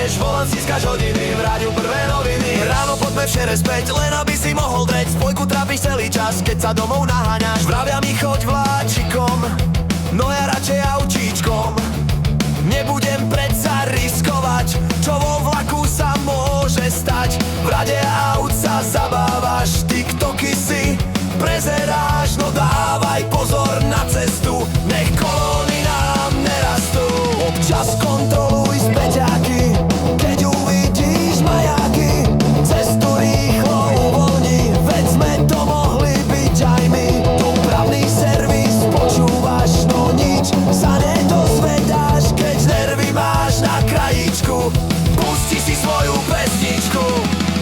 nevyhneš, volant stískaš hodiny, v rádiu prvé noviny. Ráno poďme v šere späť, len aby si mohol dreť. Spojku trápiš celý čas, keď sa domov naháňaš. Vravia mi choď vláčikom, no ja radšej autíčkom. Nebudem predsa riskovať, čo vo vlaku sa môže stať. V rade aut sa zabávaš, tiktoky si prezeráš. No dávaj pozor na cestu, nech kolóny nám nerastú. Občas kontroluj späťáky, keď uvidíš majáky. Cestu rýchlo uvoľni, veď sme to mohli byť aj my. Dopravný servis počúvaš, no nič sa nedozvedáš, keď nervy máš na krajíčku. Pusti si svoju pesničku.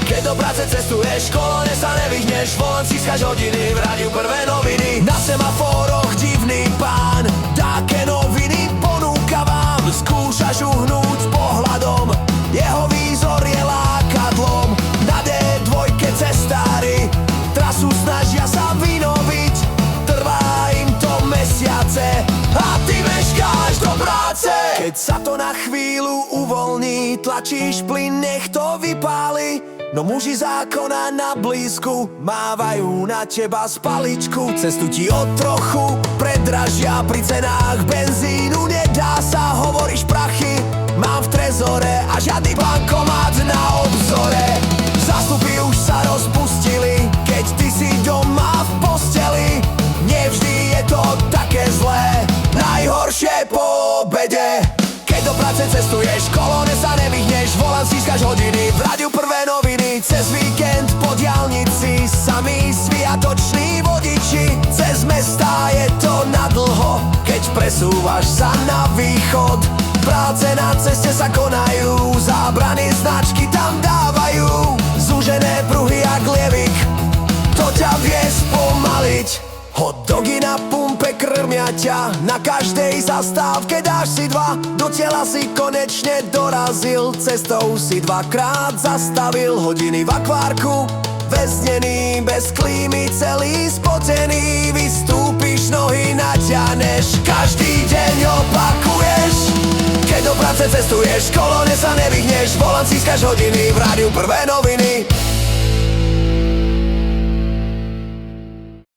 Keď do práce cestuješ, kolóne sa nevyhneš, volant stískaš hodiny, v rádiu prvé noviny. Na semaforoch divný pán, také noviny ponúka vám. Skúšaš uhnúť s pohľadom, jeho výzor je lákadlom. Na D2 cestári trasu snažia sa vynoviť, trvá im to mesiace a ty meškáš do práce. Keď sa to na chvíľu uvoľní, tlačíš plyn, nech to vypáli. No muži zákona na blízku mávajú na teba spaličku. Cestu ti o trochu predražia, pri cenách benzínu nedá sa, hovoríš prachy mám v trezore a žiadny bankomat na obzore. Zástupy už sa rozpustili, keď ty si doma v posteli. Nevždy je to také zlé, najhoršie po obede. Keď do práce cestuješ, kolóne sa nevyhneš, volant stískaš hodiny, v rádiu prvé noviny. Cez víkend po diaľnici samí sviatoční vodiči. Cez mestá je to nadlho, keď presúvaš sa na východ. Práce na ceste sa konajú, zábrany značky tam dávajú. Zúžené pruhy a lievik, to ťa vie spomaliť. Hot dogy na pumpe krmia ťa, na každej zastávke dáš si dva. Do tela si konečne dorazil, cestou si dvakrát zastavil. Hodiny v akvárku, väznený, bez klímy, celý spotený. Vystúpiš, nohy naťaneš, každý deň opakuješ. Keď do práce cestuješ, kolóne sa nevyhneš, volant stískaš hodiny, v rádiu prvé noviny.